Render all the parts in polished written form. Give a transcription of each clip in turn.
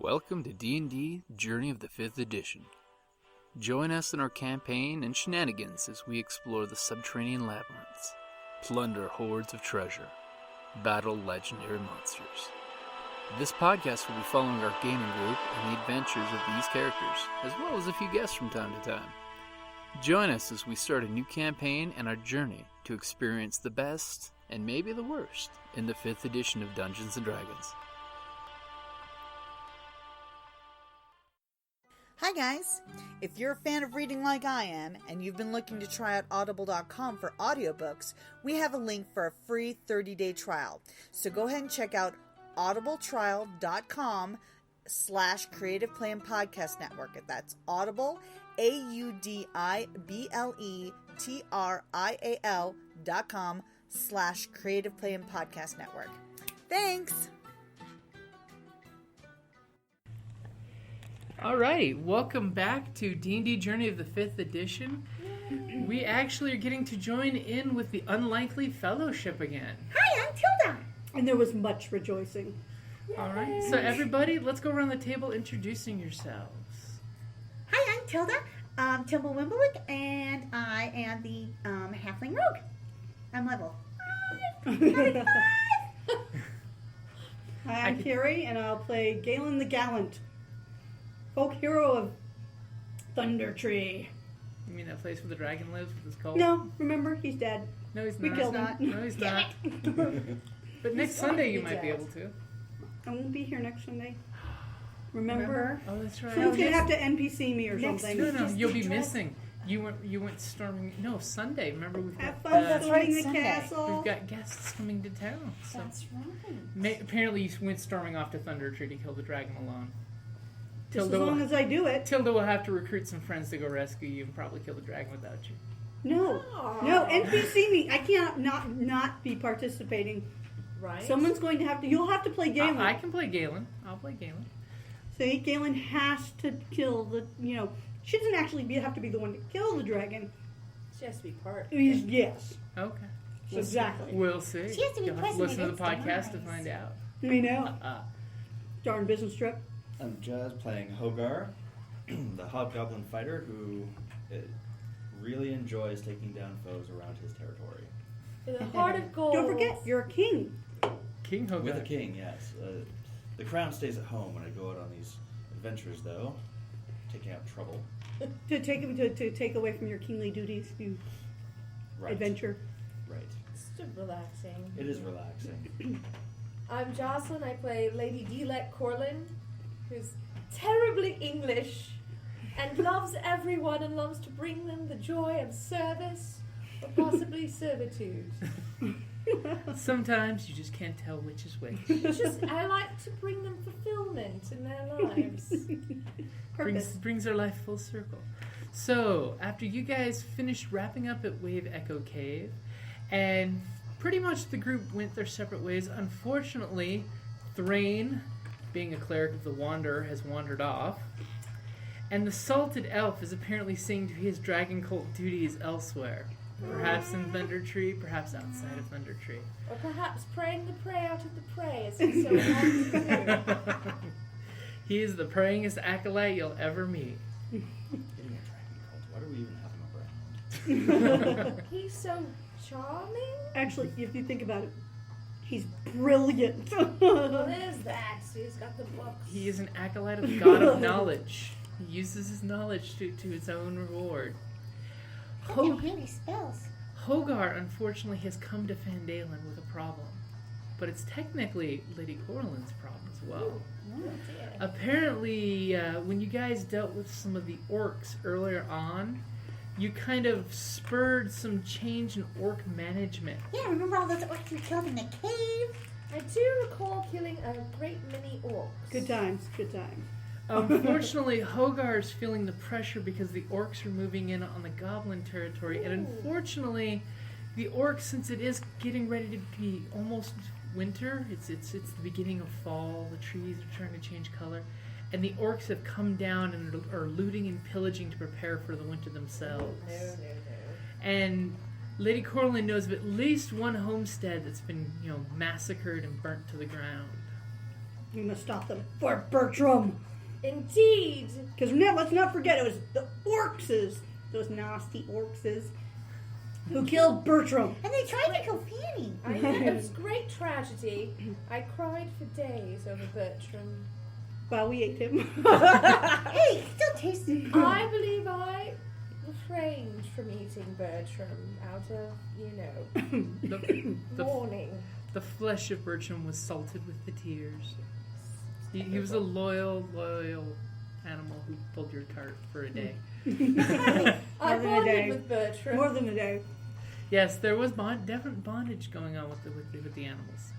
Welcome to D&D Journey of the 5th Edition. Join us in our campaign and shenanigans as we explore the subterranean labyrinths, plunder hordes of treasure, battle legendary monsters. This podcast will be following our gaming group and the adventures of these characters, as well as a few guests from time to time. Join us as we start a new campaign and our journey to experience the best, and maybe the worst, in the 5th edition of Dungeons & Dragons. Hi guys! If you're a fan of reading like I am, and you've been looking to try out audible.com for audiobooks, we have a link for a free 30-day trial. So go ahead and check out audibletrial.com/Creative Play and Podcast Network. That's Audible, audibletrial.com/Creative Play and Podcast Network. Thanks! Alrighty, welcome back to D&D Journey of the 5th Edition. We actually are getting to join in with the Unlikely Fellowship again. Hi, I'm Tilda. And there was much rejoicing. Alright, so everybody, let's go around the table introducing yourselves. Hi, I'm Tilda. Timble Wimblewick, and I am the Halfling Rogue. I'm level 5. Hi, I'm Carrie, and I'll play Galen the Gallant, folk hero of Thunder Tree. You mean that place where the dragon lives with his cold? No, remember, he's dead. No, he's We not. killed him. No, he's not. But next Sunday you might be able to. I won't be here next Sunday. Remember? Oh, that's right. Someone's gonna have to NPC me or something. No, you'll be missing. You went storming. No, Sunday. Remember we've got. Have fun storming the Sunday. castle. We've got guests coming to town. So. That's right. Apparently you went storming off to Thunder Tree to kill the dragon alone. Just as long as I do it. Tilda will have to recruit some friends to go rescue you and probably kill the dragon without you. No, NPC me. I can't not be participating. Right. Someone's going to have to. You'll have to play Galen. I can play Galen. I'll play Galen. So Galen has to kill the. She doesn't actually have to be the one to kill the dragon. She has to be part. Yes. Okay. Exactly. We'll see. She has to be You'll have to present listen to the against podcast to dice. find out. We know. Darn business trip. I'm Jazz playing Hogar, the hobgoblin fighter who really enjoys taking down foes around his territory. In the heart of gold. Don't forget, you're a king. King Hogar. With a king, yes. The crown stays at home when I go out on these adventures, though, taking out trouble. To take away from your kingly duties, you Right. adventure. Right. It's just relaxing. It is relaxing. I'm Jocelyn. I play Lady Delette Corlin, who's terribly English and loves everyone and loves to bring them the joy of service or possibly servitude. Sometimes you just can't tell which is which. I like to bring them fulfillment in their lives. Brings our life full circle. So, after you guys finished wrapping up at Wave Echo Cave, and pretty much the group went their separate ways, unfortunately, Thrain, being a cleric of the Wanderer, has wandered off, and the Salted Elf is apparently seeing to his dragon cult duties elsewhere. Perhaps in Thunder Tree, perhaps outside of Thunder Tree. Or perhaps praying the prey out of the prey, as he so wants to do. He is the prayingest acolyte you'll ever meet. Getting a dragon cult. Why do we even have him around? He's so charming. Actually, if you think about it, he's brilliant. What is that? He's got the books. He is an acolyte of the god of knowledge. He uses his knowledge to his own reward. really spells. Hogar, unfortunately, has come to Fandalen with a problem. But it's technically Lady Corlin's problem as well. Apparently, when you guys dealt with some of the orcs earlier on, you kind of spurred some change in orc management. Yeah, remember all those orcs we killed in the cave? I do recall killing a great many orcs. Good times, good times. Unfortunately, Hogar's feeling the pressure because the orcs are moving in on the goblin territory. And unfortunately, the orcs, since it is getting ready to be almost winter, it's the beginning of fall, the trees are starting to change color, and the orcs have come down and are looting and pillaging to prepare for the winter themselves. No. And Lady Corlin knows of at least one homestead that's been, massacred and burnt to the ground. We must stop them for Bertram. Indeed. Because let's not forget, it was the Orcs, those nasty Orcs, who killed Bertram. And they tried to kill Fanny. I know, it was great tragedy. I cried for days over Bertram. Well, we ate him. Hey, it still tasted good. I believe I refrained from eating Bertram out of, The mourning. The flesh of Bertram was salted with the tears. He was a loyal animal who pulled your cart for a day. I than a day. bonded with Bertram. More than a day. Yes, there was different bondage going on with the animals.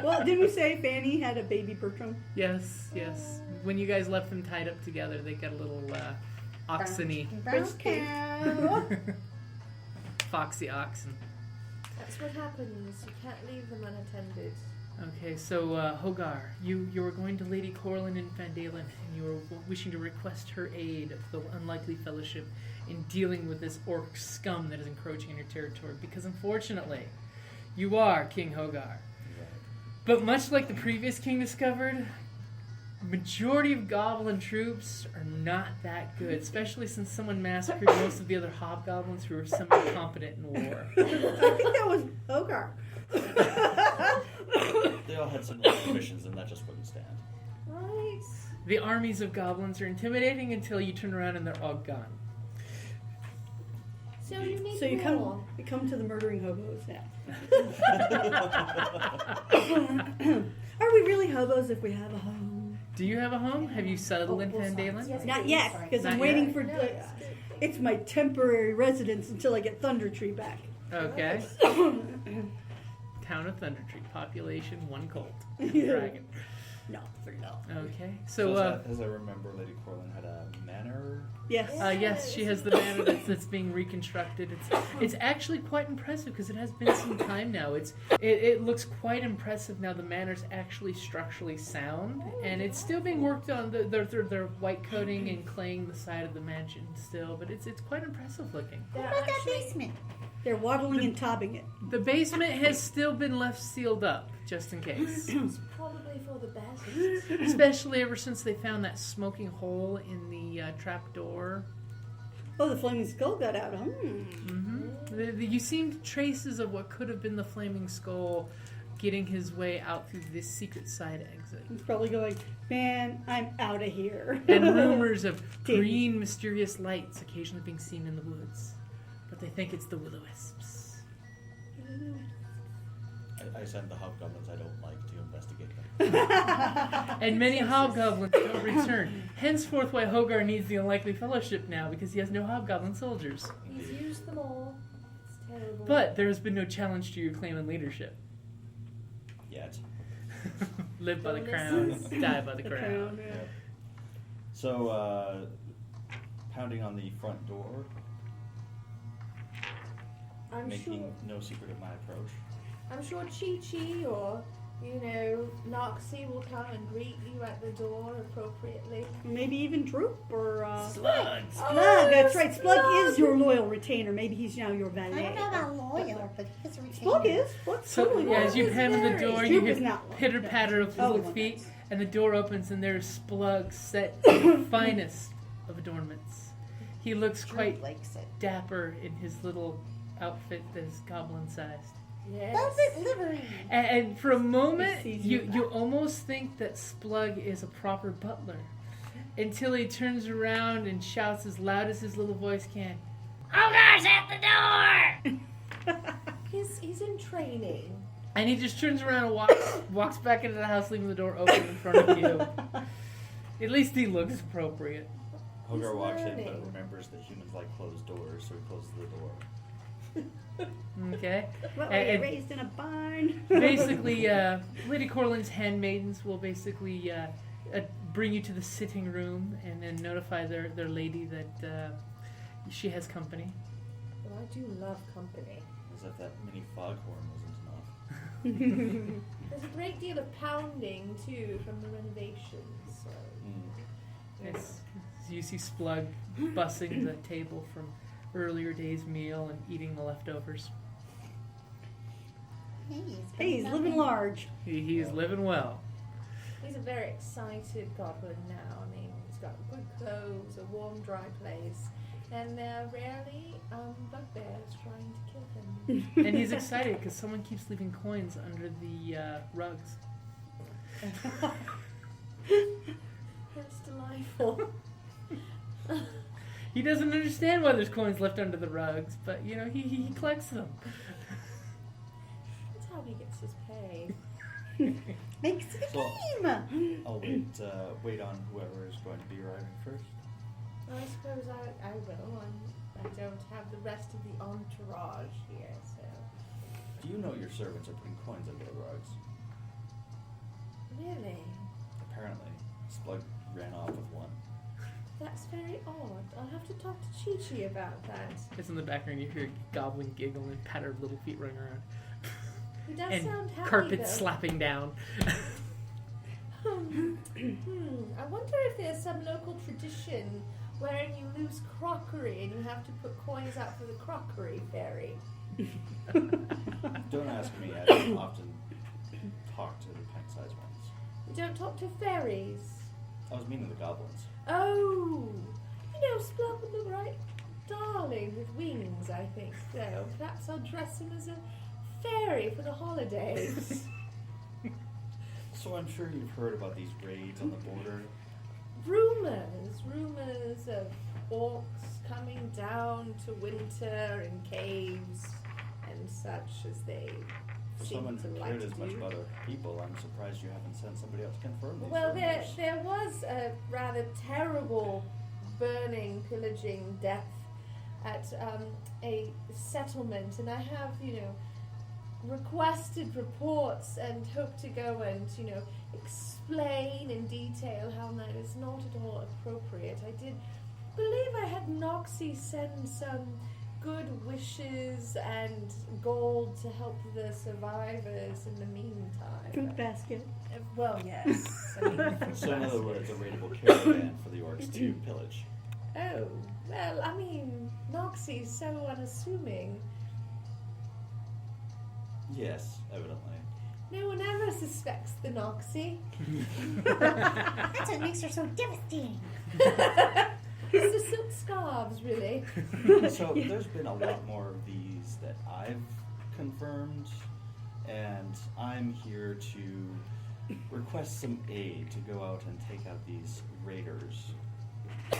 Well, didn't we say Fanny had a baby Bertram? Yes. When you guys left them tied up together, they got a little oxen-y, Rich cow. foxy oxen. That's what happens. You can't leave them unattended. Okay, so Hogar, you were going to Lady Corlin in Fandalen, and you were wishing to request her aid of the unlikely fellowship in dealing with this orc scum that is encroaching on your territory, because unfortunately, you are King Hogar. But much like the previous king discovered, majority of goblin troops are not that good, especially since someone massacred most of the other hobgoblins who were semi-competent in war. I think that was Hogar. They all had some missions, and that just wouldn't stand. Right. The armies of goblins are intimidating until you turn around and they're all gone. So you need So you more. come to the murdering hobos now. Are we really hobos if we have a home? Do you have a home? Have you settled in Fandalen? Yes. Not yet, because I'm Not waiting yet. for. No, it's good. It's my temporary residence until I get Thunder Tree back. Okay. Town of Thundertree, population 1 colt. Yeah. Dragon. No, no. Okay. So, So, as I remember, Lady Corlin had a manor. Yes. yes, she has the manor that's being reconstructed. It's actually quite impressive because it has been some time now. It looks quite impressive now. The manor's actually structurally sound, and it's still being worked on. They're white coating and claying the side of the mansion still, but it's quite impressive looking. What about that basement? They're waddling and tobbing it. The basement has still been left sealed up just in case. It's probably for the best. Especially ever since they found that smoking hole in the trap door. Oh, the flaming skull got out. You seen traces of what could have been the flaming skull getting his way out through this secret side exit. He's probably going, man, I'm out of here. And rumors of green mysterious lights occasionally being seen in the woods. But they think it's the will-o-wisps. I send the hobgoblins I don't like to investigate them. And many hobgoblins don't return. Henceforth why Hogar needs the unlikely fellowship now, because he has no hobgoblin soldiers. He's used them all. It's terrible. But there has been no challenge to your claim and leadership. Yet. Live by the crown, die by the crown. Yeah. So, pounding on the front door, making no secret of my approach. I'm sure Chi-Chi or, Noxie will come and greet you at the door appropriately. Maybe even Droop or Slug! Splug. That's right. Splug is your loyal retainer. Maybe he's now your I valet. don't know about loyal, but he's a retainer. Splug is. Splug's So, totally yeah, as you Droop pound on the is door, very- you Droop is hear not loyal. pitter-patter of Oh, little well, feet, that's- and the door opens, and there's Splug set in the finest of adornments. He looks quite likes it. dapper in his little outfit that is goblin-sized. Yes. Velvet livery. And for a moment, He sees you you. you almost think that Splug is a proper butler, until he turns around and shouts as loud as his little voice can, "Hogar's at the door!" He's in training. And he just turns around and walks back into the house, leaving the door open in front of you. At least he looks appropriate. Hogar walks in, but learning. remembers that humans like closed doors, so he closes the door. Okay. What, were And- you raised in a barn? Basically, Lady Corlin's handmaidens will basically bring you to the sitting room and then notify their lady that she has company. Well, I do love company. As if that mini foghorn wasn't enough. There's a great deal of pounding, too, from the renovations. So. It's, you see Splug bussing the table from earlier day's meal and eating the leftovers. Hey, he's living large. He's living well. He's a very excited goblin now. I mean, he's got good clothes, a warm, dry place, and there are rarely bugbears trying to kill him. And he's excited because someone keeps leaving coins under the rugs. That's delightful. He doesn't understand why there's coins left under the rugs, but, you know, he collects them. That's how he gets his pay. Makes it a game. I'll wait on whoever is going to be arriving first. Well, I suppose I will. I don't have the rest of the entourage here, so... Do you know your servants are putting coins under the rugs? Really? Apparently. Splug ran off with one. That's very odd. I'll have to talk to Chi-Chi about that. It's in the background, you hear a goblin giggle and patter of little feet running around. He does And sound happy, carpet though. slapping down. I wonder if there's some local tradition wherein you lose crockery and you have to put coins out for the crockery fairy. Don't ask me. I don't often talk to the pint-sized ones. You don't talk to fairies. I was meaning the goblins. Oh! You know, Splug would look right darling with wings, I think. So perhaps I'll dress him as a fairy for the holidays. So I'm sure you've heard about these raids on the border. Rumors of orcs coming down to winter in caves and such as they For seem someone to who like cared to as much do. about other people, I'm surprised you haven't sent somebody out to confirm these Well, rumors. there was a rather terrible burning, pillaging death at a settlement, and I have, requested reports and hope to go and, explain in detail how that is not at all appropriate. I did believe I had Noxie send some good wishes and gold to help the survivors in the meantime. Fruit basket. Well, yes. I mean, So in other words, a raidable caravan for the orcs to pillage. oh, well, I mean, Noxie's so unassuming. Yes, evidently. No one ever suspects the Noxie. That's what makes her so devastating. It's the silk scarves, really. So there's been a lot more of these that I've confirmed, and I'm here to request some aid to go out and take out these raiders.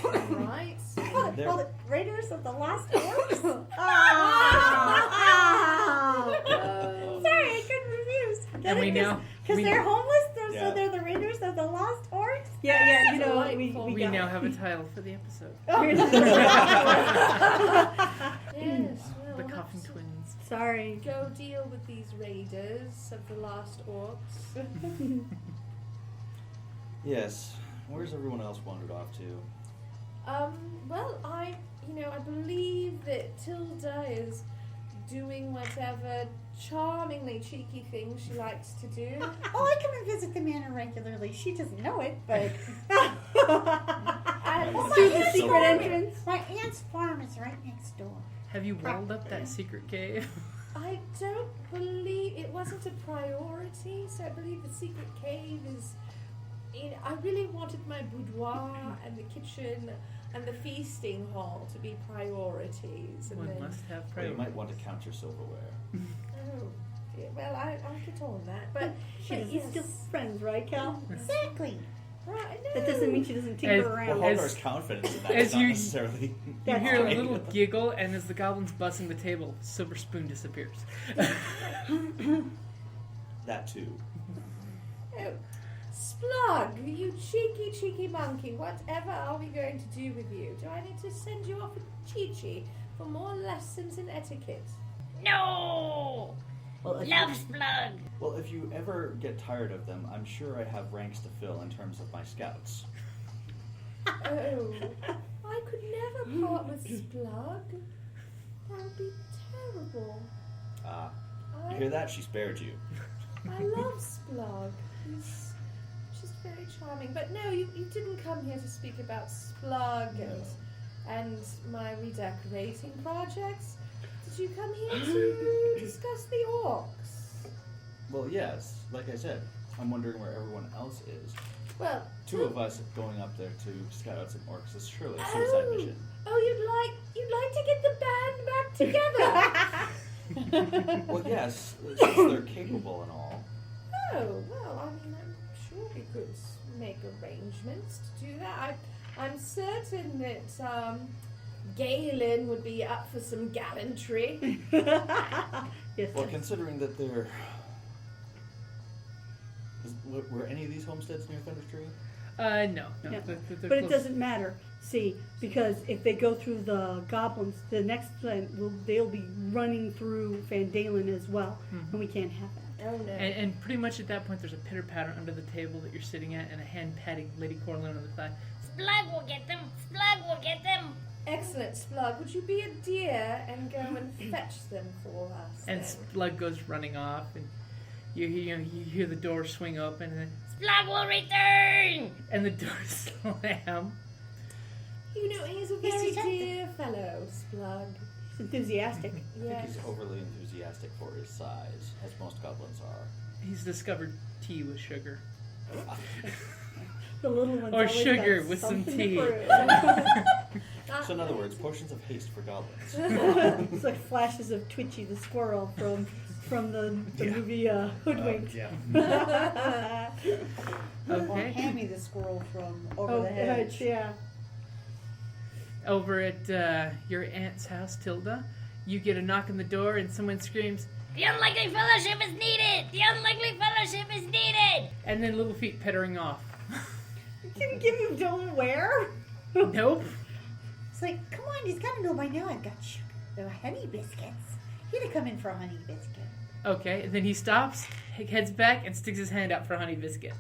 Right? They're- Well, the Raiders of the Lost Orcs? Sorry, I couldn't refuse. And we now Because they're homeless, Yeah. so they're the Raiders of the Lost Orcs? Yeah, Delightful. we now have a title for the episode. Yes, well, The we'll Coffin have to Twins. Sorry. go deal with these raiders of the lost orcs. Yes. Where's everyone else wandered off to? Well, I believe that Tilda is doing whatever charmingly cheeky thing she likes to do. Oh, I come and visit the manor regularly. She doesn't know it, but... And Through the secret entrance. My aunt's farm is right next door. Have you walled up that secret cave? I don't believe it wasn't a priority, so I believe the secret cave is. I really wanted my boudoir and the kitchen and the feasting hall to be priorities. And One then, must have Well, you priorities. might want to count your silverware. oh, yeah, well, I'll get on that. But She doesn't yes. steal friends, right, Cal? Exactly. Right, no. That doesn't mean she doesn't tinker As- Well, around. As- Hogar's confidence in that as is not you- necessarily... You hear a right. little giggle, and as the goblin's bussing the table, silver spoon disappears. That too. Oh, Splug, you cheeky monkey, whatever are we going to do with you? Do I need to send you off with Chi-Chi for more lessons in etiquette? No! Well, if Love Splug! Well, if you ever get tired of them, I'm sure I have ranks to fill in terms of my scouts. Oh, I could never part with Splug. That would be terrible. You hear that? She spared you. I love Splug. He's just very charming. But no, you didn't come here to speak about Splug and my redecorating projects. Did you come here to discuss the orcs? Well, yes. Like I said, I'm wondering where everyone else is. Well, Two of us going up there to scout out some orcs is surely a suicide mission. Oh, you'd like to get the band back together. Well, yes, since they're capable and all. Oh, well, I mean, I'm sure we could make arrangements to do that. I'm certain that Galen would be up for some gallantry. Yes. Well, considering that they're... Were any of these homesteads near Thunder Tree? No. Yeah. They're But it close. doesn't matter. See, because if they go through the goblins, the next time they'll be running through Fandalen as well, and we can't have that. Oh, no. And pretty much at that point, there's a pitter patter under the table that you're sitting at, and a hand patting Lady Corlin on the thigh. Splug will get them. Splug will get them. Excellent, Splug. Would you be a dear and go and fetch them for us? And then? Splug goes running off, and you hear the door swing open, and then Splug will return. and the door slam. You know, he's a very dear fellow, Splug. It's enthusiastic. I think Yes. he's overly enthusiastic for his size, as most goblins are. He's discovered tea with sugar. The little ones Or always sugar got with some something to tea. prove. So in other words, potions of haste for goblins. It's like flashes of Twitchy the squirrel from the movie Hoodwinked. Or Okay. Hammy the squirrel from Over Oh, the Hedge. yeah. Over at your aunt's house, Tilda, you get a knock on the door, and someone screams, The unlikely fellowship is needed. The unlikely fellowship is needed. and then little feet pittering off. Didn't give him don't wear. Nope. It's like, come on, he's got to know by now I've got sugar, honey biscuits. He'd have come in for a honey biscuit. Okay, and then he stops, heads back, and sticks his hand out for a honey biscuit.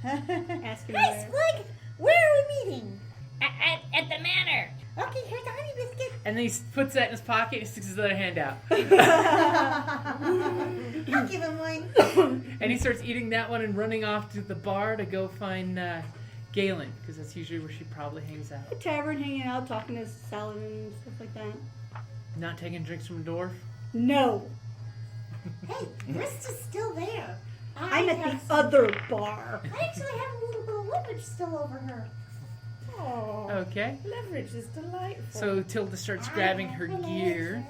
Ask him Hey, where. Splug, where are we meeting? At the manor. Okay, here's a honey biscuit. And then he puts that in his pocket and sticks his other hand out. I'll give him one. And he starts eating that one and running off to the bar to go find Galen, because that's usually where she probably hangs out. The tavern, hanging out, talking to Saladin and stuff like that. Not taking drinks from a dwarf. No, Hey, Grist is still there. I'm at have the some- other bar. I actually have a little bit of leverage still over her. Oh, Okay. leverage is delightful. So Tilda starts grabbing her gear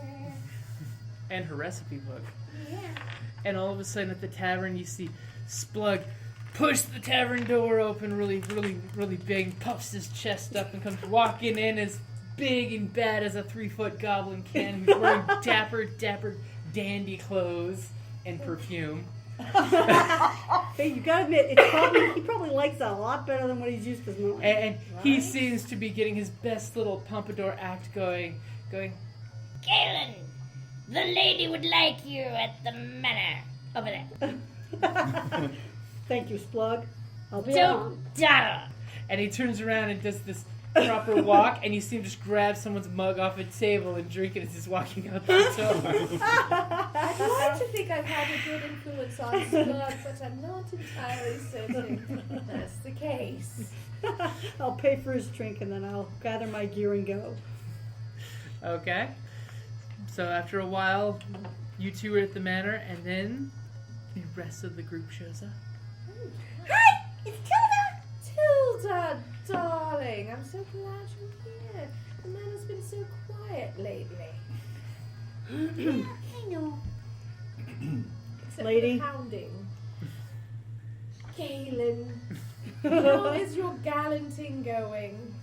and her recipe book. Yeah. And all of a sudden at the tavern you see Splug push the tavern door open really big and puffs his chest up and comes walking in as big and bad as a 3-foot goblin can, who's wearing dapper dandy clothes and perfume. Hey, you gotta admit, he probably likes that a lot better than what he's used to smelling. And he seems to be getting his best little pompadour act going. Galen, the lady would like you at the manor. Over there. Thank you, Splug. I'll be on. Don't dawdle. And he turns around and does this proper walk, and you see him just grab someone's mug off a table and drink it as he's walking out the door. I'd like to think I've had a good influence on Splug, but I'm not entirely certain that's the case. I'll pay for his drink and then I'll gather my gear and go. Okay. So after a while, you two are at the manor, and then the rest of the group shows up. Hi, it's Tilda. Tilda, darling, I'm so glad you're here. The manor's been so quiet lately. Yeah, I know. Except Lady. for the pounding. Galen, how is your gallanting going?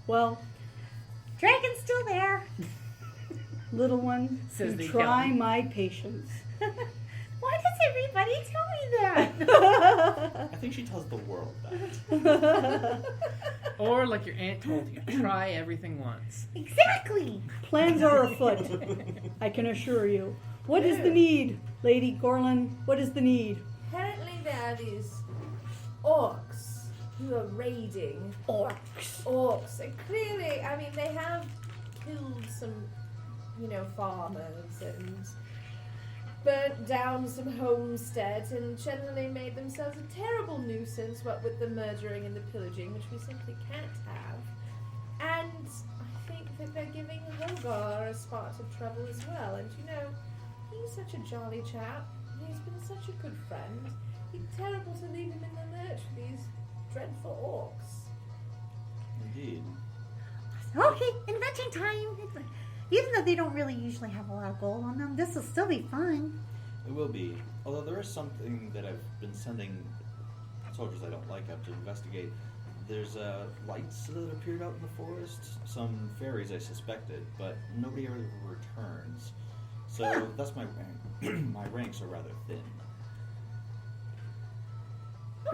Well, Dragon's still there. little one, Says you they try don't. my patience. Why does everybody tell me that? I think she tells the world that. Or, like your aunt told you, try everything once. Exactly. Plans are afoot, I can assure you. What is the need, Lady Corlin? What is the need? Apparently there are these orcs who are raiding. Orcs. And clearly, I mean, they have killed some, farmers and burnt down some homesteads and generally made themselves a terrible nuisance, what with the murdering and the pillaging, which we simply can't have. And I think that they're giving Hogar a spot of trouble as well. And he's such a jolly chap. He's been such a good friend. It'd be terrible to leave him in the lurch with these dreadful orcs. Indeed. Okay, invention time. Even though they don't really usually have a lot of gold on them, this will still be fun. It will be. Although there is something that I've been sending soldiers I don't like out to investigate. There's lights that appeared out in the forest. Some fairies I suspected, but nobody ever returns. So that's my rank. My ranks are rather thin.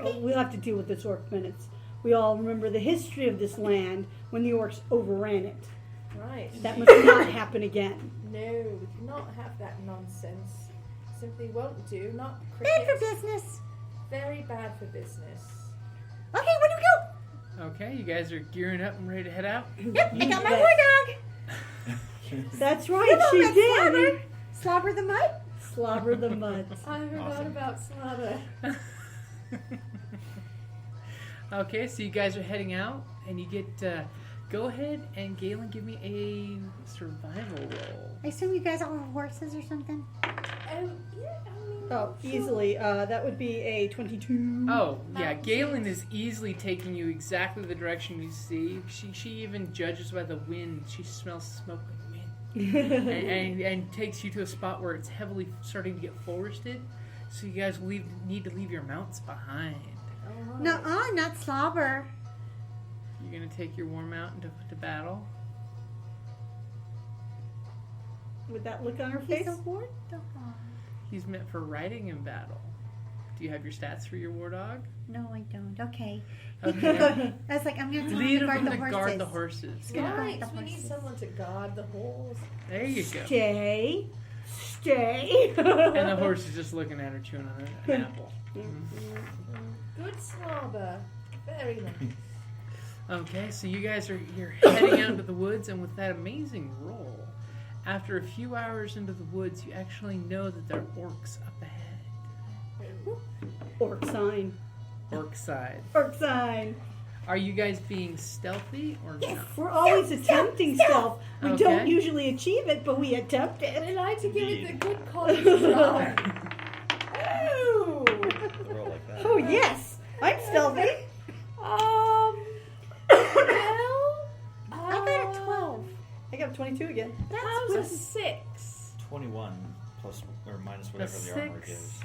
Well, we'll have to deal with this orc minutes. We all remember the history of this land when the orcs overran it. Right. That must not happen again. No, we cannot have that nonsense. Simply won't do. Not Bad for cricket. business. Very bad for business. Okay, where do we go? Okay, you guys are gearing up and ready to head out? Yep, I got my bet. war dog. That's right, she That's did. Slobber. Slobber the mud. Slobber the mud. I forgot Awesome. about Slobber. Okay, so you guys are heading out, and you get, go ahead and Galen, give me a survival roll. I assume you guys all have horses or something. Oh, yeah, I mean... Oh, sure. easily. That would be a 22. Oh, yeah, Mountain Galen trees. is easily taking you exactly the direction you see. She even judges by the wind. She smells smoke like wind. and takes you to a spot where it's heavily starting to get forested. So you guys need to leave your mounts behind. Oh, No, not Slobber. You're going to take your war mount into battle. With that look on her He's face. a war dog. He's meant for riding in battle. Do you have your stats for your war dog? No, I don't. Okay. Okay. I was like, I'm going to tell Lead him him to to guard guard the the horses. horses. Yeah. Right, The we need horses. someone to guard the horse. There you go. Stay. Stay. And the horse is just looking at her, chewing on an apple. Good Slobber. Very nice. Okay, so you guys you're heading out into the woods, and with that amazing roll, after a few hours into the woods, you actually know that there are orcs up ahead. Orc sign. Orc side. Orc sign. Are you guys being stealthy or Yes. not? We're always attempting stealth. We Okay. don't usually achieve it, but we attempt I it. like to give it the Indeed. good college try. Oh! A roll like that. Oh, yes. I'm stealthy. Well, I got a 12. I got 22 again. How's a 6? 21 plus or minus whatever the armor 6. gives.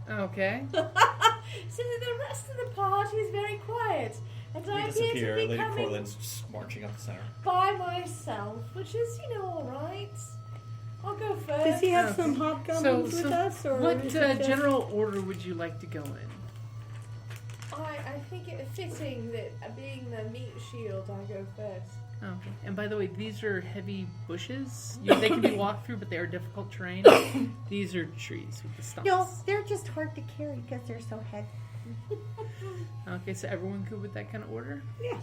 Okay. So the rest of the party is very quiet, and We I appear disappear. to be Lady coming Corlin's just marching up the center. by myself, which is, all right. I'll go first. Does he have Okay. some hobgoblins So with us? Or what is it just- general order would you like to go in? I think it fitting that being the meat shield, I go first. Okay. And by the way, these are heavy bushes. They can be walked through, but they are difficult terrain. These are trees with the stumps. No, they're just hard to carry because they're so heavy. Okay, so everyone good with that kind of order? Yeah.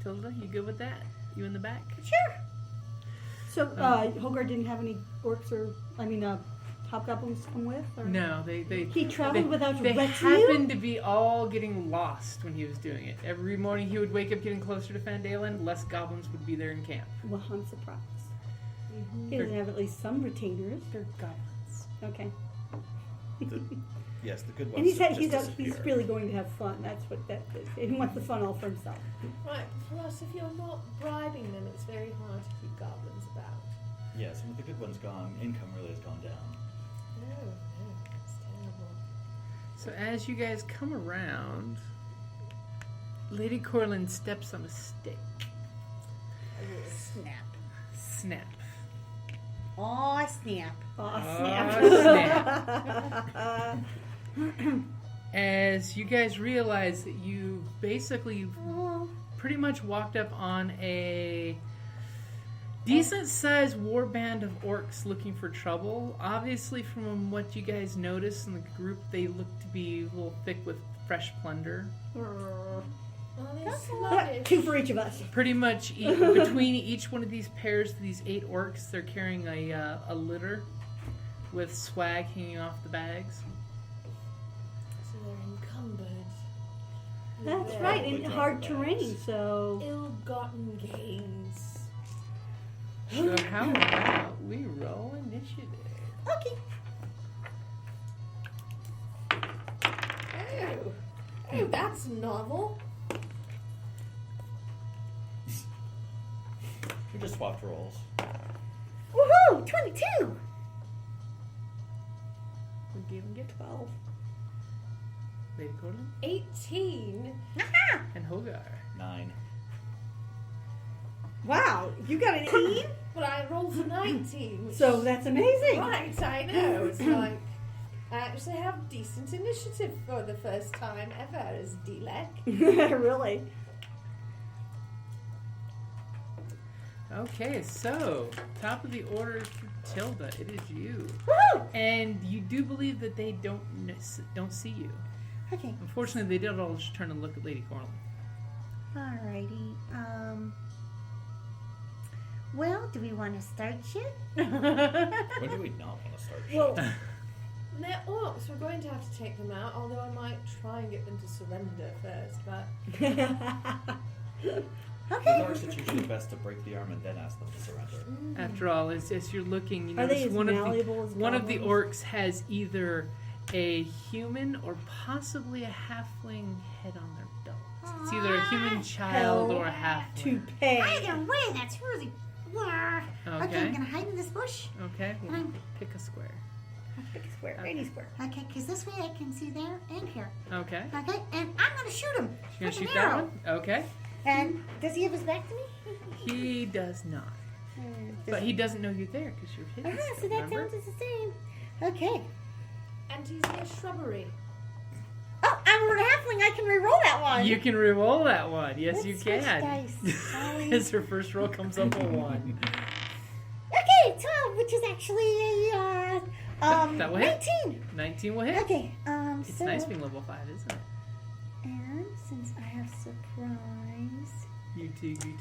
Tilda, you good with that? You in the back? Sure. So, Hogar didn't have any orcs or, hobgoblins to come with? Or? No, they He traveled without They retinue? happened to be all getting lost when he was doing it. Every morning he would wake up getting closer to Fandalen, less goblins would be there in camp. Well, I'm surprised. He doesn't have at least some retainers. They're goblins. Okay. Yes, the good ones. And he's just he's disappear. really going to have fun. That's what that is. He wants the fun all for himself. Right, plus if you're not bribing them, it's very hard to keep goblins about. Yes, and with the good ones gone, income really has gone down. No, it's terrible. So as you guys come around, Lady Corlin steps on a stick. Snap. Snap. Aw, snap. Oh, snap. As you guys realize that you basically pretty much walked up on a decent-sized warband of orcs looking for trouble. Obviously, from what you guys noticed in the group, they look to be a little thick with fresh plunder. Oh, they're sluggish. 2 for each of us. Pretty much between each one of these pairs, these 8 orcs, they're carrying a litter with swag hanging off the bags. So they're encumbered. That's With right, their in hard terrain, so... Ill-gotten gains. So how about we roll initiative? Okay. Oh, that's novel. We just swapped roles. Woohoo! 22. Would Galen get 12? Lady Corlin? 18. Aha! And Hogar. 9. Wow, you got an 18? But I rolled a 19. which- So that's amazing. Right, I know. It's like I actually have decent initiative for the first time ever as Dilek. Really? Okay, so top of the order is for Tilda. It is you, Woohoo! and you do believe that they don't see you. Okay. Unfortunately, they did all just turn and look at Lady Corlin. Alrighty. Well, do we want to start yet? When do we not want to start? Well, they're orcs. We're going to have to take them out, although I might try and get them to surrender first. But With Okay. Orcs, it's usually best to break the arm and then ask them to surrender. After all, as you're looking, you Are they notice as malleable as one of the goblins? orcs has either a human or possibly a halfling head on their belt. It's either a human child or a halfling. Toupee. Either way, that's really. Okay, I'm Okay. gonna hide in this bush. Okay. Well, I'm- pick a square. Pick a square. Any square. Okay, because this way I can see there and here. Okay. Okay, and I'm gonna shoot him. You're with gonna shoot an that arrow. one? Okay. And does he have his back to me? He does not. But he doesn't know you're there because you're hidden. So still, that remember? sounds the same. Okay. and he's near shrubbery. Oh, I'm a halfling. I can re-roll that one. You can re-roll that one. Yes, Let's you switch can. dice. Sorry. As her first roll comes up a 1. Okay, 12, which is actually a That will hit. 19. 19 will hit. Okay, It's so nice being level 5, isn't it? and since I have surprise, You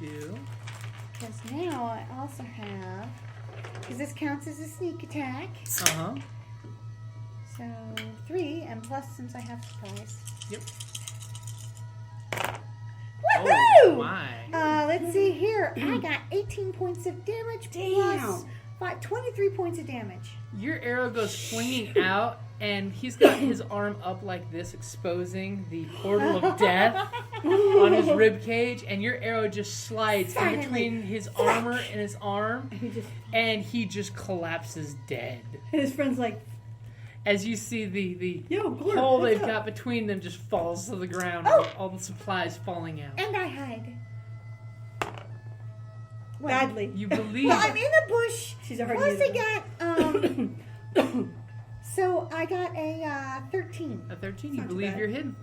do. because now I also have, because this counts as a sneak attack. Uh-huh. So 3, and plus since I have surprise. Yep. Woohoo! Oh, my. Let's see here. I got 18 points of damage plus 23 points of damage. Your arrow goes flinging out, and he's got his arm up like this, exposing the portal of death on his rib cage, and your arrow just slides in Silently. between his armor and his arm, And and he just collapses dead. his friend's like, As you see the yo, Glorp, hole what's they've up? got between them just falls to the ground, Oh! with all the supplies falling out. And I hide. Badly. You believe Well, I'm in the bush. She's already Plus in I got, so I got a 13. a 13, you Not too believe bad. you're hidden.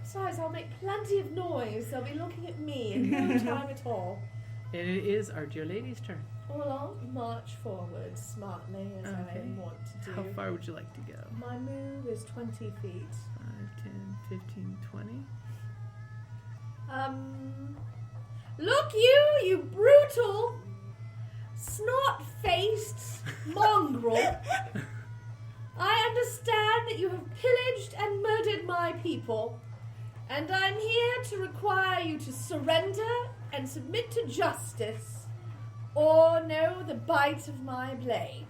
Besides, I'll make plenty of noise. They'll be looking at me in no time at all. And it is our dear lady's turn. Well, I'll march forward smartly as Okay. I want to do. How far would you like to go? My move is 20 feet. 5, 10, 15, 20. Look you brutal, snot-faced mongrel. I understand that you have pillaged and murdered my people, and I'm here to require you to surrender and submit to justice, or know the bite of my blade.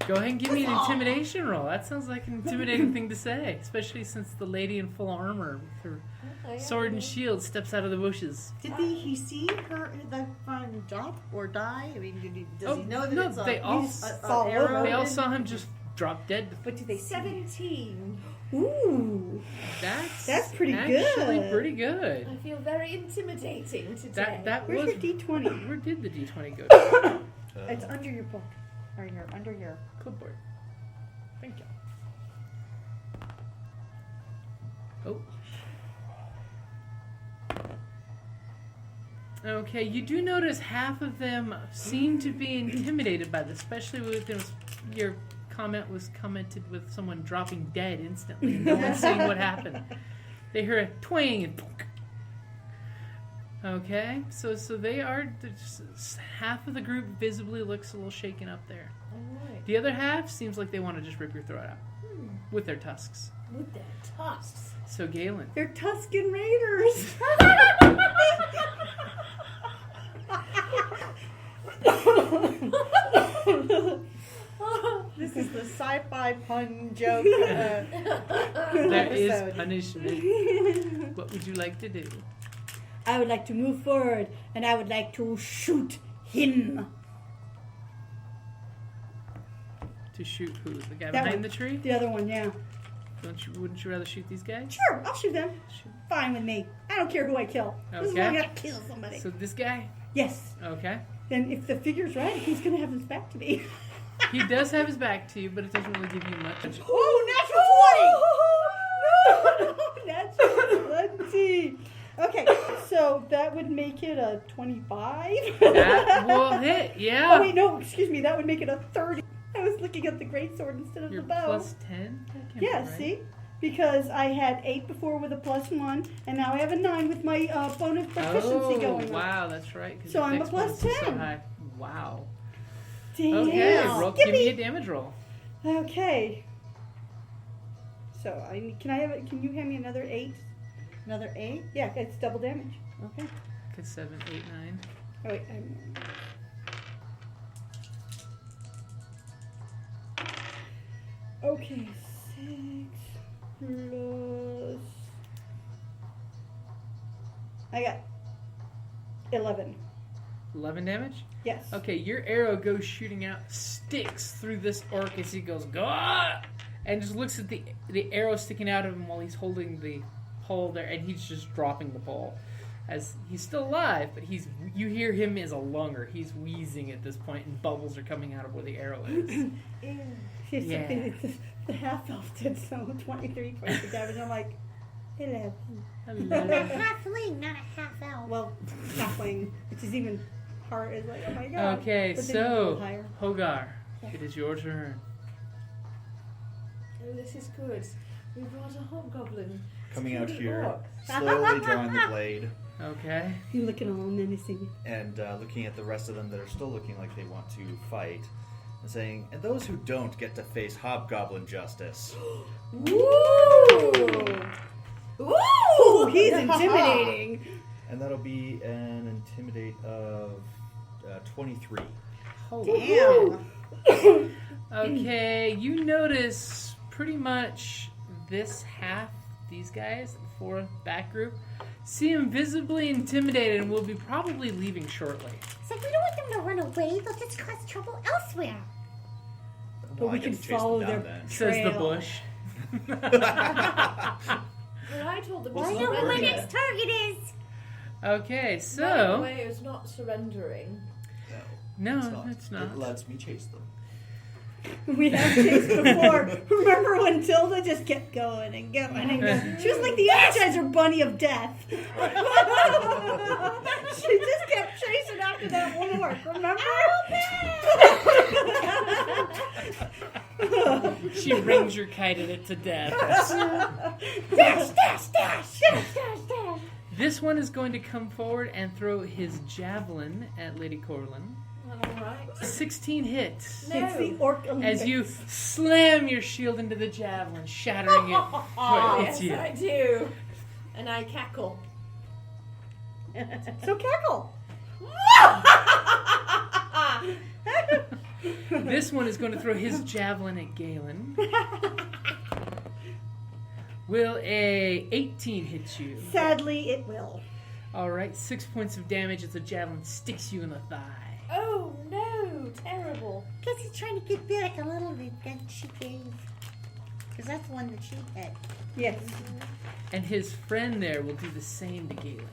Go ahead and give me an intimidation roll. That sounds like an intimidating thing to say, especially since the lady in full armor with her sword and shield steps out of the bushes. Did he see the friend drop or die? I mean, does he know that no, it's they all a arrow? they all saw him just drop dead. What do they see? 17. Ooh, That's pretty actually good. pretty good. I feel very intimidating today. That where's was your D20? where did the D20 go? To? It's under your book. Or under your... Clipboard. Thank you. Oh. Okay, you do notice half of them seem to be intimidated by this, especially with your comment was commented with someone dropping dead instantly. No one's seeing what happened. They hear a twang and punk. Okay, so they are half of the group visibly looks a little shaken up there. Alright. The other half seems like they want to just rip your throat out with their tusks. With their tusks. So Galen, They're Tuscan Raiders. sci-fi pun joke. There is episode. punishment. What would you like to do? I would like to move forward, and I would like to shoot him. To shoot who? The guy That behind one. the tree? The other one, yeah. Wouldn't you rather shoot these guys? Sure, I'll shoot them. Fine with me. I don't care who I kill. This is Okay. why I gotta kill somebody. So this guy? Yes. Okay. Then if the figure's right, he's gonna have his back to me. He does have his back to you, but it doesn't really give you much. Oh, natural 20! Okay, so that would make it a 25. That will hit, yeah. Oh, wait, no, excuse me, that would make it a 30. I was looking at the greatsword instead of You're the bow. plus 10? That can't Yeah, be right. see? Because I had 8 before with a +1, and now I have a 9 with my bonus proficiency going on. Wow, that's right. 'cause So your I'm a dex plus bonus is so 10. high. Wow. Damn. Okay, give me a Skippy. damage roll. Okay. So can you hand me another 8? Another 8? Yeah, it's double damage. Okay. Okay, 7, 8, 9. Oh wait, okay, 6 plus. I got 11. 11 damage? Yes. Okay, your arrow goes shooting out, sticks through this orc as he goes, "Gah!" and just looks at the arrow sticking out of him while he's holding the pole there, and he's just dropping the pole. As he's still alive, but you hear him as a lunger. He's wheezing at this point, and bubbles are coming out of where the arrow is. Yeah. The half elf did so 23 points of damage. I'm like, 11. A halfling, not a half elf. Well, halfling, which is even hard. It's like, oh my god. Okay, But then you roll so higher. Hogar, it is your turn. Oh, this is good. We brought a hobgoblin. Coming to out kill the here, orcs. slowly drawing the blade, Okay. You're looking all menacing. and looking at the rest of them that are still looking like they want to fight, and saying, "And those who don't get to face hobgoblin justice." Ooh! Ooh! He's intimidating. And that'll be an intimidate of 23. Damn. Okay, you notice pretty much this half, these guys, the 4 back group, seem visibly intimidated and will be probably leaving shortly. So we don't want them to run away. They'll just cause trouble elsewhere. But I we get can to chase them follow down their then. Says the trail. bush. Well, I told them to I know who my surrender. next target is. Okay, Running so... away is not surrendering. No, it's it's not. It lets me chase them. We have chased before. Remember when Tilda just kept going and going and going? She was like the Energizer Bunny of death. She just kept chasing after that one orc, remember? She rings your kite at it to death. Dash, dash, dash, dash, dash, dash. This one is going to come forward and throw his javelin at Lady Corlin. Alright. 16 hits. No. It's the orc Olympics. As you slam your shield into the javelin, shattering it where it hits Yes, you. I do. And I cackle. So cackle. This one is going to throw his javelin at Galen. Will a 18 hit you? Sadly, it will. Alright, 6 points of damage as the javelin sticks you in the thigh. Oh no, terrible. Guess he's trying to get back a little bit that she gave. Because that's the one that she had. Yes. And his friend there will do the same to Galen.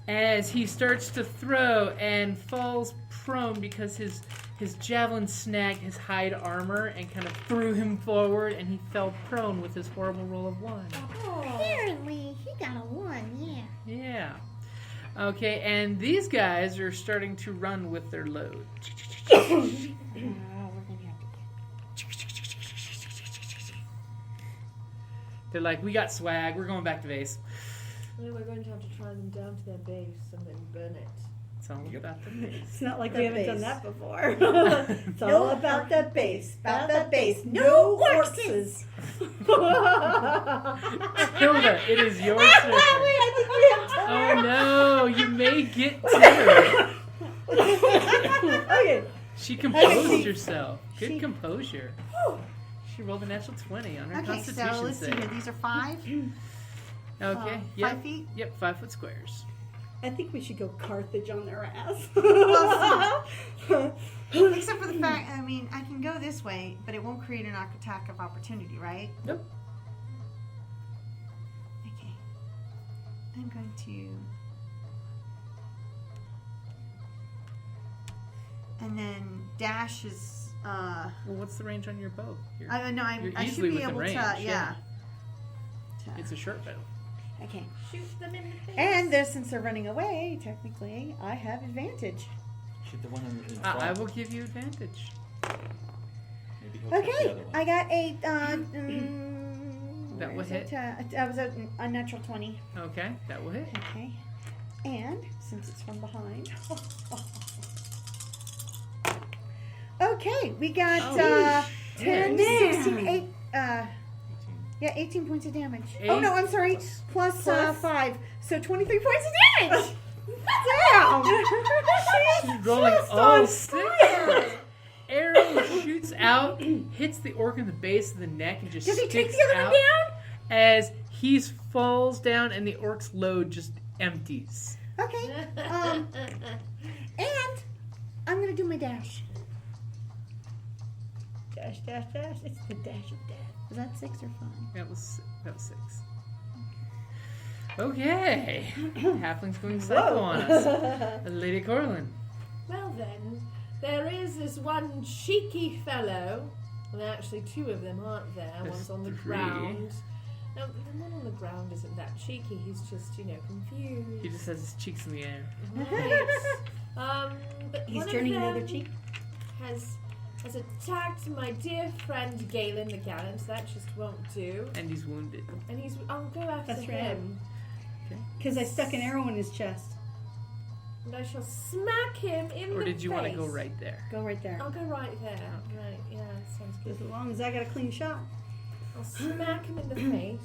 As he starts to throw and falls prone because his javelin snagged his hide armor and kind of threw him forward, and he fell prone with his horrible roll of 1. Apparently, he got a 1, yeah. Yeah. Okay, and these guys are starting to run with their load. They're like, we got swag, we're going back to base. No, we're going to have to try them down to their base and then burn it. It's all about the base. It's not like The we haven't base. done that before. It's all No, about that base. About that base. No Orcs. Hilda, it is your turn. Oh no, you may get to Okay, She composed herself. Good She- composure. She rolled a natural 20 on her Okay, Constitution so let's see save. here. These are 5. Okay. 5 feet. Yep. 5 foot squares. I think we should go Carthage on their ass. Except for the fact, I mean, I can go this way, but it won't create an attack of opportunity, right? Nope. Okay. I'm going to... And then dash is... Well, what's the range on your bow? You're I should easily be within able range, to... Yeah. It's a short bow. Okay. Shoot them in the face. And since they're running away, technically, I have advantage. Shoot the one in front. I will give you advantage. Maybe he'll catch the Okay, other one. I got a... That will where is hit. it? That was a unnatural 20. Okay, that will hit. Okay. And since it's from behind. Okay, we got Oh, 10, shit. 16, 8, 18. 18 points of damage. 8 Oh no, I'm sorry. Plus 5. So 23 points of damage. Damn! She's rolling all 6. Arrow shoots out, hits the orc in the base of the neck, and just Does he take sticks the other out one down? as he falls down, and the orc's load just empties. Okay. And I'm gonna do my dash. Dash, dash, dash. It's the dash of death. Was that 6 or 5? That was 6. Okay, halfling's going psycho on us. Lady Corlin. Well then, there is this one cheeky fellow. Well, actually, 2 of them aren't there. There's One's on the 3. ground. No, the one on the ground isn't that cheeky. He's just, confused. He just has his cheeks in the air. Right. But He's one turning of the other them cheek. has attacked my dear friend Galen the Gallant. That just won't do. And he's wounded. And I'll go after That's right. him. Because I stuck an arrow in his chest. And I shall smack him in the face. Or did you want to go right there? Go right there. I'll go right there. Right, yeah, sounds good. Just as long as I got a clean shot. I'll smack him in the face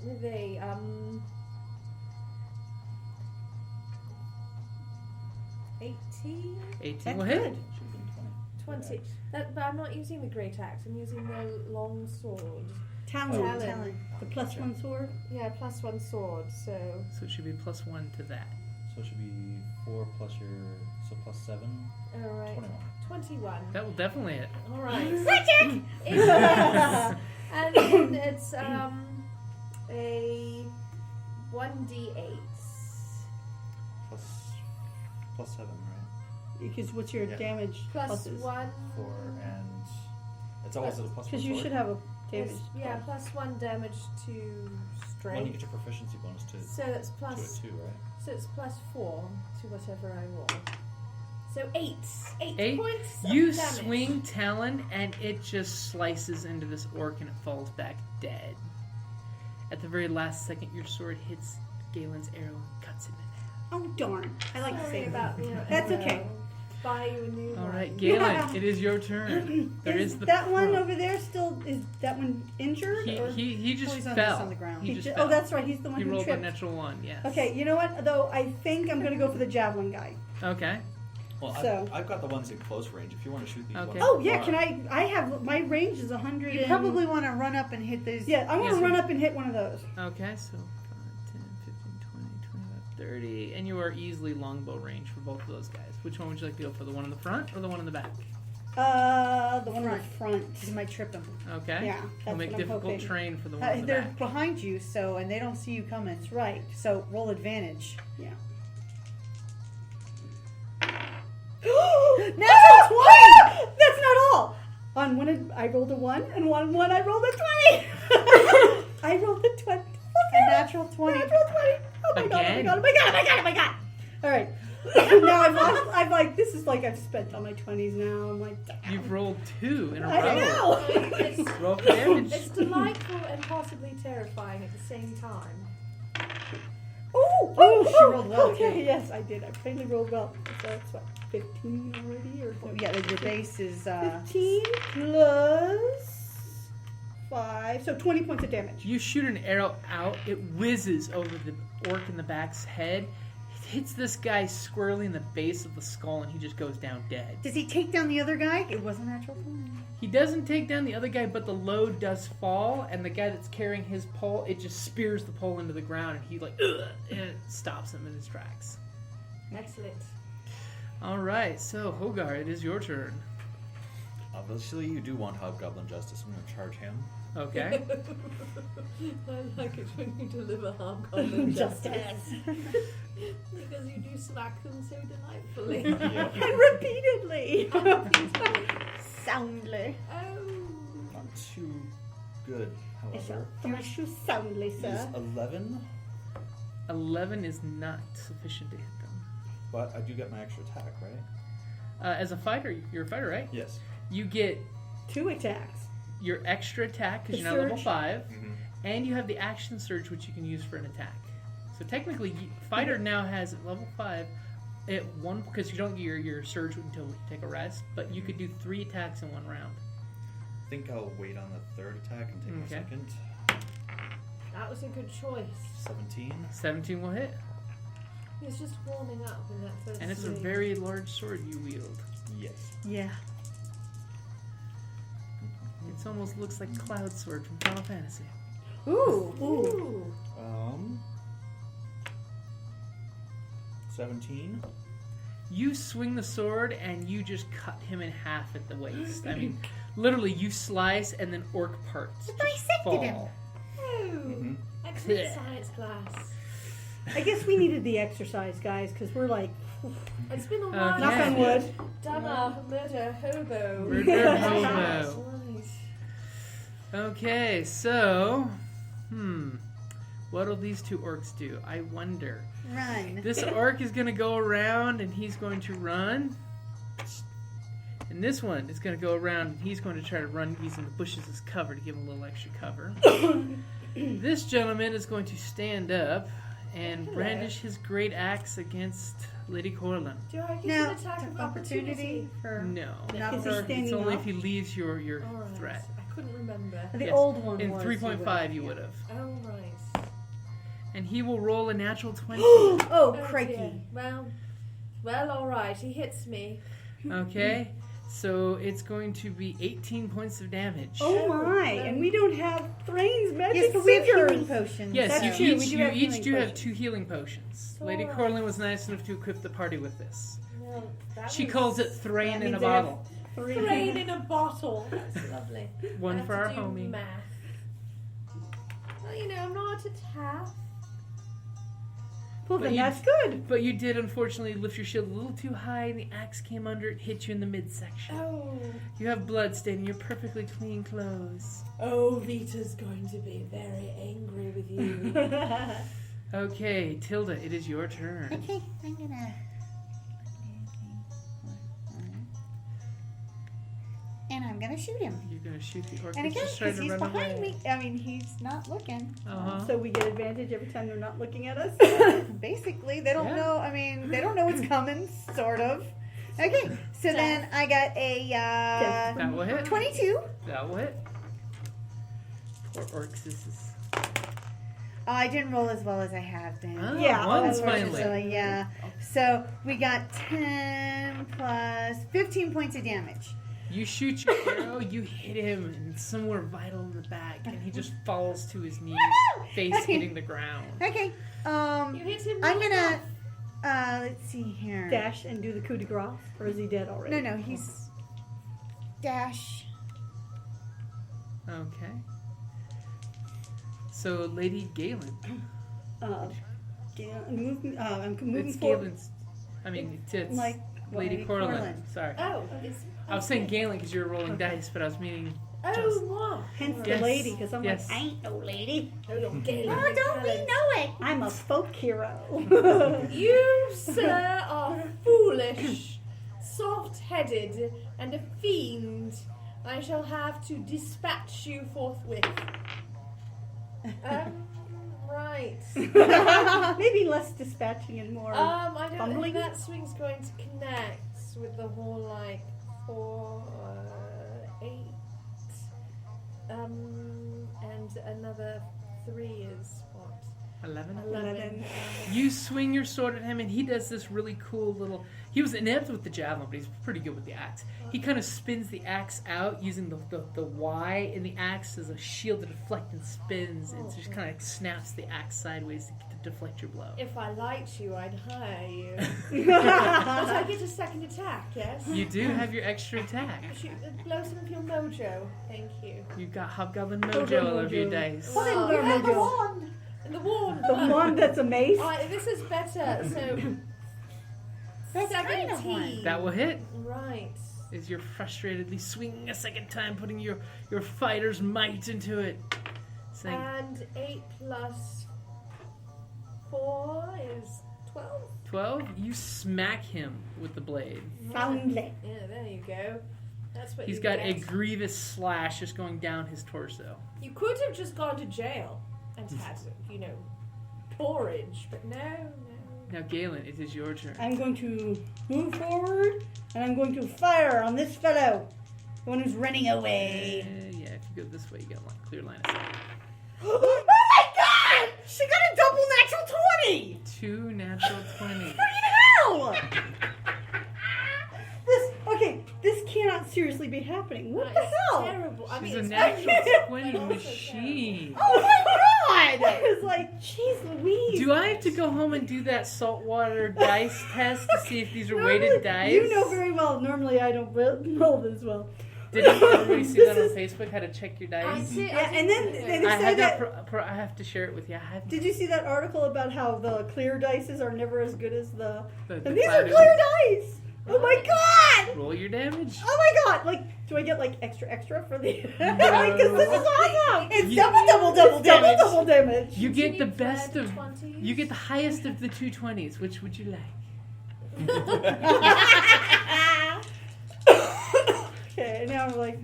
with a 18? 18 That's will hit. good. Should've been 20. But I'm not using the great axe, I'm using the long sword. Talon. Talon. The +1 sword. Yeah, +1 sword, so. So it should be +1 to that. So it should be 4 plus your... So plus 7? Alright. 21. 21. That will definitely hit. Alright. And then it's a 1d8. Plus 7, right? Because what's your Yeah. damage? Plus pluses? 1. 4 and... It's always a plus 1 Because you sword? should have a damage. Yeah, +1 damage to When you strength. get your proficiency bonus to So it's it plus. too, right? So it's +4 to whatever I roll. So 8. 8 8. points. Of You damage. swing Talon, and it just slices into this orc, and it falls back dead. At the very last second, your sword hits Galen's arrow and cuts him in half. Oh, darn. I like to Sorry say about that. That's okay. Buy you a new All one. right, Galen, Yeah. it is your turn. There is the that one pro. over there still, is that one injured? or? He just he's on fell. the ground. He He just ju- fell. oh, that's right. He's the one He who rolled a tripped. natural 1, yes. Okay, you know what? Though I think I'm going to go for the javelin guy. Okay. Well, So- I've got the ones in close range. If you want to shoot these Okay. ones Oh from yeah, far. can I have my range is 100. You probably want to run up and hit these. Yeah, I want Yes, to run we- up and hit one of those. Okay, so 5, 10, 15, 20, 25, 30. And you are easily longbow range for both of those guys. Which one would you like to go for? The one in the front or the one in the back? The one in the front. You might trip them. Okay. Yeah, We'll that's make what I'm difficult hoping. terrain for the one in the They're back. behind you, and they don't see you coming. That's right. So roll advantage. Yeah. Natural 20! That's not all. On one I rolled a 1, and on one I rolled a 20. I rolled a 20. A natural 20. Natural 20. Oh my god! Oh my Again? god! Oh my god! Oh my god! Oh my god! All right. Now I've lost. I'm like, this is like I've spent all my 20s now. I'm like, damn. You've rolled 2 in a I row. know. It's, Roll for damage. it's delightful and possibly terrifying at the same time. Oh, she rolled well, Okay, too. yes, I did. I finally rolled well. So that's what, 15 already, or something? Yeah, your base is 15 plus 5, so 20 points of damage. You shoot an arrow out, it whizzes over the orc in the back's head, hits this guy squarely in the base of the skull, and he just goes down dead. Does he take down the other guy? It wasn't natural 20. He doesn't take down the other guy, but the load does fall, and the guy that's carrying his pole, it just spears the pole into the ground, and he like, ugh, and it stops him in his tracks. Excellent. All right, so Hogar, it is your turn. Obviously, you do want Hobgoblin Justice. I'm going to charge him. Okay. I like it when you deliver hobgoblin justice. Because you do smack them so delightfully. And repeatedly. Soundly. Oh. Not too good, I shall however. thrash you soundly, Is sir. 11, 11 is not sufficient to hit them. but I do get my extra attack, right? As a fighter, you're a fighter, right? Yes. You get 2 attacks. your extra attack because The you're now level surge. 5, Mm-hmm. and you have the action surge, which you can use for an attack. So technically, fighter now has at level 5 at one because you don't get your surge until you take a rest, but you could do 3 attacks in one round. I think I'll wait on the third attack and take my Okay. second. That was a good choice. 17. 17 will hit, He's just warming up in that first and it's a swing. very large sword you wield. Yes. Yeah. It almost looks like Cloud Sword from Final Fantasy. Ooh. Ooh. 17. You swing the sword and you just cut him in half at the waist. I mean, literally, you slice and then orc parts just Dissected fall. him. Oh. Mm-hmm. Excellent Yeah. science class. I guess we needed the exercise, guys, because we're like, It's been a Okay. while knock on since wood. we've done our murder hobo. Murder hobo. Right. Okay, so, what'll these 2 orcs do? I wonder. Run. This orc is going to go around and he's going to run. And this one is going to go around and he's going to try to run using the bushes as cover to give him a little extra cover. This gentleman is going to stand up and brandish his great axe against Lady Corlin. Do I get Now, an attack of opportunity opportunity? for No. not Is he for standing It's only up? if he leaves your Alright. threat. I couldn't remember. The Yes. old one In was 3.5 you would have. Oh, right. And he will roll a natural 20. Oh, Oh, crikey. dear. Well, alright. He hits me. Okay, so it's going to be 18 points of damage. Oh my! And we don't have Thrain's magic Yes, but we have healing fingers. potions. Yes, That's you so- true, we each, do you have each healing do have potions. 2 healing potions. So Lady alright. Corlin was nice enough to equip the party with this. Well, that She was calls it Thrain in a means I have bottle. 3. rain in a bottle. That's lovely. One I have for to our do homie. Math. Well, you know, I'm not a half. Well, But then you- that's good. But you did unfortunately lift your shield a little too high and the axe came under it, hit you in the midsection. Oh. You have blood staining your perfectly clean clothes. Oh, Vita's going to be very angry with you. Okay, Tilda, it is your turn. Okay, I'm gonna. And I'm gonna shoot him. You're gonna shoot the orc. And that's again, just trying because to he's run behind away. me. I mean, he's not looking. Uh-huh. So we get advantage every time they're not looking at us. Basically, they don't Yeah. know. I mean, they don't know what's coming, sort of. Okay, so then I got a That will hit. 22. That will hit. Poor orcs. This is. I didn't roll as well as I have been. Oh, Yeah, one's Unfortunately, finally. yeah. So we got 10 plus 15 points of damage. You shoot your arrow, you hit him and somewhere vital in the back, and he just falls to his knees, face hitting the ground. Okay, You hit him. I'm right gonna. enough. Let's see here. Dash and do the coup de grace, or is he dead already? No, he's dash. Okay. So, Lady Galen. I'm moving It's forward. Galen's. I mean, it's Like Lady Corlin. Sorry. Oh, it's. I was saying Galen because you were rolling dice, but I was meaning. Oh, what? Hence Yes. the lady, because I'm Yes. like, I ain't no lady. Oh, Galen. Oh, don't we know it? I'm a folk hero. You, sir, are foolish, soft-headed, and a fiend. I shall have to dispatch you forthwith. Right. Maybe less dispatching and more. I don't Fumbling? think that swing's going to connect with the whole, like, 4, 8, and another 3 is what? 11. You swing your sword at him, and he does this really cool little... He was inept with the javelin, but he's pretty good with the axe. He kind of spins the axe out using the Y in the axe as a shield to deflect and spins, and just kind of snaps the axe sideways to deflect your blow. If I liked you, I'd hire you. But I get a second attack, yes? You do have your extra attack. Blow some of your mojo. Thank you. You've got Hobgoblin Mojo all over your dice. What Wow. is You have the mojo? wand. And the wand. The one that's a mace? This is better. So, That's kind of 17. That will hit. Right. As you're frustratedly swinging a second time, putting your fighter's might into it. Saying, And 8 plus 4 is 12. 12, you smack him with the blade. Soundly. Yeah, there you go. That's what He's you got get. a grievous slash just going down his torso. You could have just gone to jail and had, porridge, but no. Now, Galen, it is your turn. I'm going to move forward, and I'm going to fire on this fellow. The one who's running away. Yeah, if you go this way, you got a clear line of sight. Oh my god! She got a double natural 20! 2 natural 20. Hell! This cannot seriously be happening. What the It's hell? terrible. I She's mean, a it's natural 20 but also machine. Oh my god! I was like, jeez Louise. Do I have to go home and do that saltwater dice test to see if these are weighted Normally- dice? You know very well, normally I don't roll this well. Did everybody see that on This is- Facebook? How to check your I dice? did, Yeah, and then they I say had that. I have to share it with you. I had Did you see that article about how the clear dices are never as good as the the and these are cloudy clear ones. dice? Oh my god! Roll your damage. Oh my god! Like, do I get like extra for the? Because this is awesome! It's double damage. You get need the best red of. 20s? You get the highest of the 2 20s. Which would you like? Okay, now I'm like.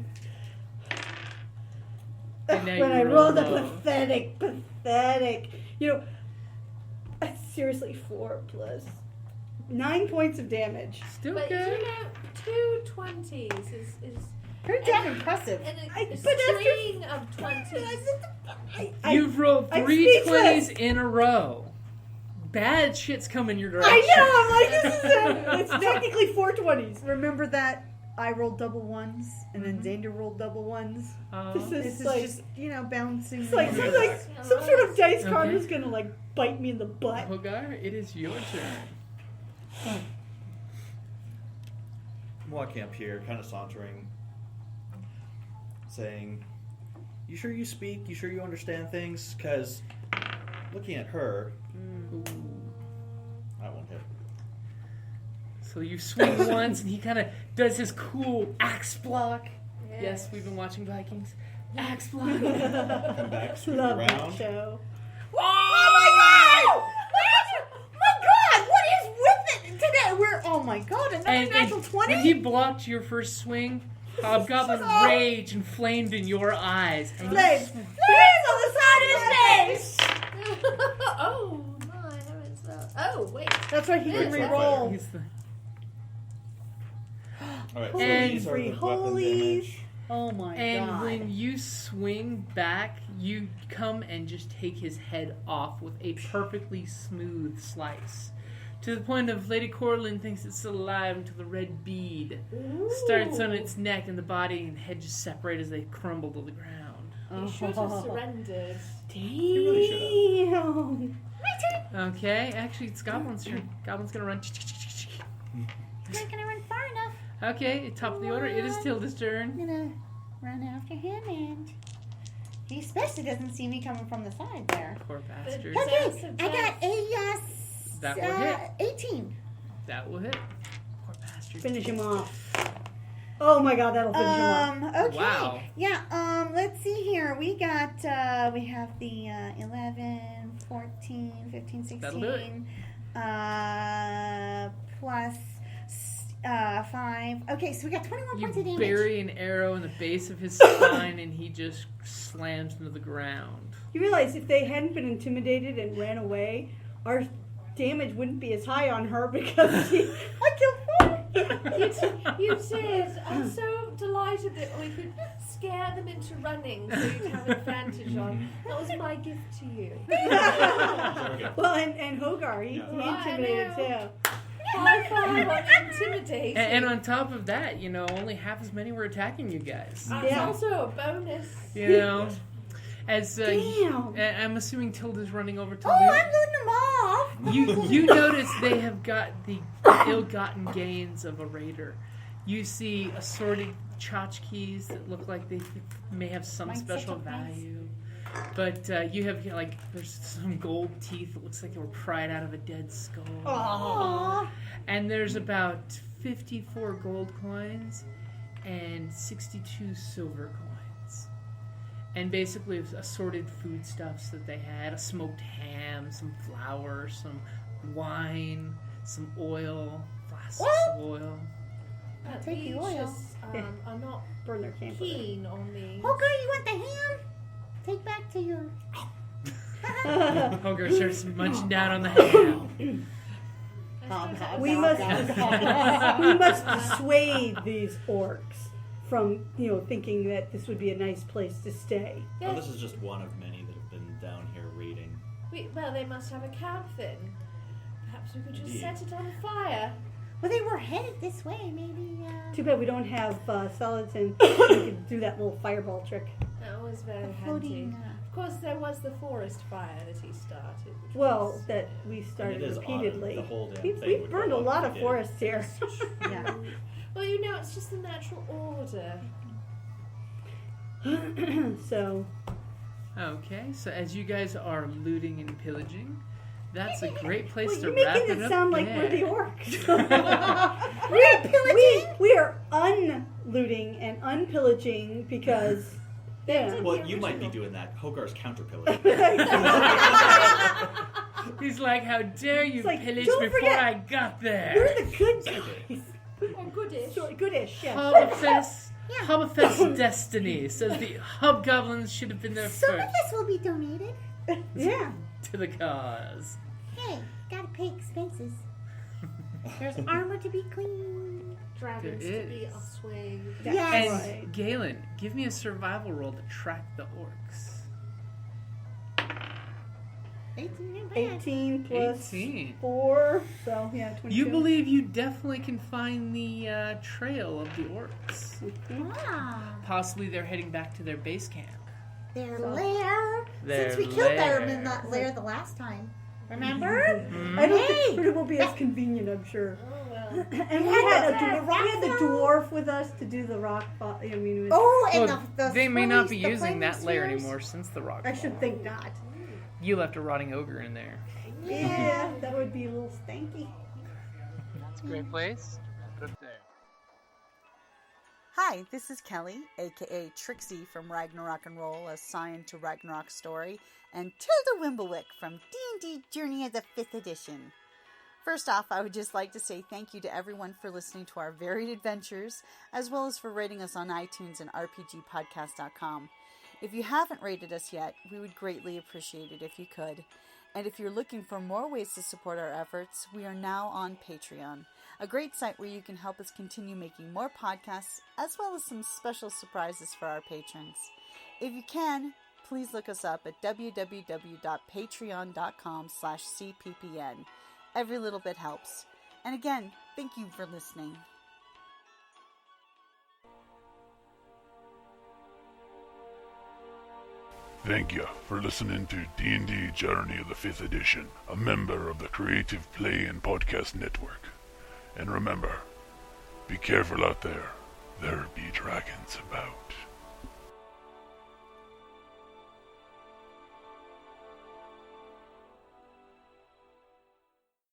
And now When you I roll rolled a low. pathetic. You know, seriously, 4 plus 9 points of damage. Still But good. 2 20s is Pretty damn impressive. and I- a but that's string of 20s. You've rolled I'm 3 speechless. 20s in a row. Bad shit's coming your direction. I know. I'm like, this is it's technically 420s. Remember that I rolled double ones and then Xander rolled double ones? Oh. This is like, just, bouncing. it's like some sort of dice card is gonna like bite me in the butt. Hogar, it is your turn. I'm walking up here, kind of sauntering, saying, "You sure you speak? You sure you understand things? Because looking at her, I won't hit." So you swing once, and he kind of does his cool axe block. Yes, we've been watching Vikings. Axe block. Come back, swing Love that around. show. Oh my god! What is with it today? Oh my god, another and natural when 20? he blocked your first swing, Hobgoblin rage and flamed in your eyes. And Flames on the side of his face! Oh my, that was oh wait. That's why he can Yeah, re-roll. he's the, All right, And- so these are the weapon Holies. damage. Oh my and god. when you swing back, you come and just take his head off with a perfectly smooth slice. To the point of Lady Corlin thinks it's still alive until the red bead starts on its neck and the body and head just separate as they crumble to the ground. He should have surrendered. Damn. Okay, actually it's Goblin's turn. Goblin's gonna run. Not gonna run far enough. Okay, top of the order, it is Tilda's turn. I'm gonna run after him, and he especially doesn't see me coming from the side there. Poor bastard. Okay, I got a That will hit. 18. That will hit. Poor bastard. Finish him off. Oh my god, that'll finish him off. Okay. Wow. Yeah, let's see here. We got, we have the 11, 14, 15, 16. That'll do it. Plus 5. Okay, so we got 21 You points of damage. bury an arrow in the base of his spine and he just slams into the ground. You realize if they hadn't been intimidated and ran away, our damage wouldn't be as high on her because I killed 4. You did. So delighted that we could scare them into running so you'd have advantage on. That was my gift to you. Well, and Hogar, he intimidated too. High five on intimidation. And on top of that, only half as many were attacking you guys. That's also a bonus. As Damn. I'm assuming Tilda's running over to Oh, I'm looting them off. You notice they have got the ill-gotten gains of a raider. You see assorted tchotchkes that look like they may have some Mine's special such a nice- value. But you have, there's some gold teeth that looks like they were pried out of a dead skull. Aww. And there's about 54 gold coins and 62 silver coins. And basically assorted foodstuffs that they had. A smoked ham, some flour, some wine, some oil, flasks of oil. Take the oil. I'm not Burn their camp. keen on these. Hogar, you want the ham? Take back to your... Hogar starts munching down on the ham. We must dissuade these orcs from, thinking that this would be a nice place to stay. Yeah. Well, this is just one of many that have been down here raiding. Well, they must have a camp then. Perhaps we could just Indeed. set it on fire. Well, they were headed this way. Maybe, Too bad we don't have Soliton. We could do that little fireball trick. That was very handy. floating... Of course, there was the forest fire that he started. Which Well, was, that we started It is repeatedly. the whole damn We've thing would burned go a up lot if of we did. forests here. Yeah. well, it's just the natural order. So, Okay, so as you guys are looting and pillaging, that's a great place well, to you're wrap making it it up sound like there. we're the orcs. We're pillaging. we are unlooting and unpillaging because. Yeah. Well, you might be doing that. Hogar's counter-pillaging. He's like, how dare you It's like, pillage don't before forget, I got there? We're the good guys. Oh, goodish. So, goodish, yeah. Hubfest destiny says the hobgoblins should have been there Some of first this will be donated. Yeah. to the cause. Hey, gotta pay expenses. There's armor to be cleaned. Dragons There to be is. assuaged. Yes. And Right. Galen, give me a survival roll to track the orcs. 18 and bad. 18 plus 18. 4, so yeah, 22. You believe you definitely can find the trail of the orcs. Ah, Possibly they're heading back to their base camp. their So- lair. Their Since we killed them in lair. that lair the last time. Remember? I don't Hey! think it will be as convenient, I'm sure. Oh, well. And we had had, the rock we had the fall. dwarf with us to do the rock fall. I mean, it was, Oh, and Well, the they may not be the using flaming that layer spheres. anymore since the rock. I should think not. You left a rotting ogre in there. Yeah, that would be a little stanky. That's a great place. Put up there. Hi, this is Kelly, aka Trixie from Ragnarok and Roll, a Sign to Ragnarok story, and Tilda Wimblewick from D&D Journey of the 5th edition. First off, I would just like to say thank you to everyone for listening to our varied adventures, as well as for rating us on iTunes and rpgpodcast.com. If you haven't rated us yet, we would greatly appreciate it if you could. And if you're looking for more ways to support our efforts, we are now on Patreon, a great site where you can help us continue making more podcasts, as well as some special surprises for our patrons. If you can, please look us up at www.patreon.com/cppn. Every little bit helps. And again, thank you for listening. Thank you for listening to D&D Journey of the 5th edition, a member of the Creative Play and Podcast Network. And remember, be careful out there. There be dragons about.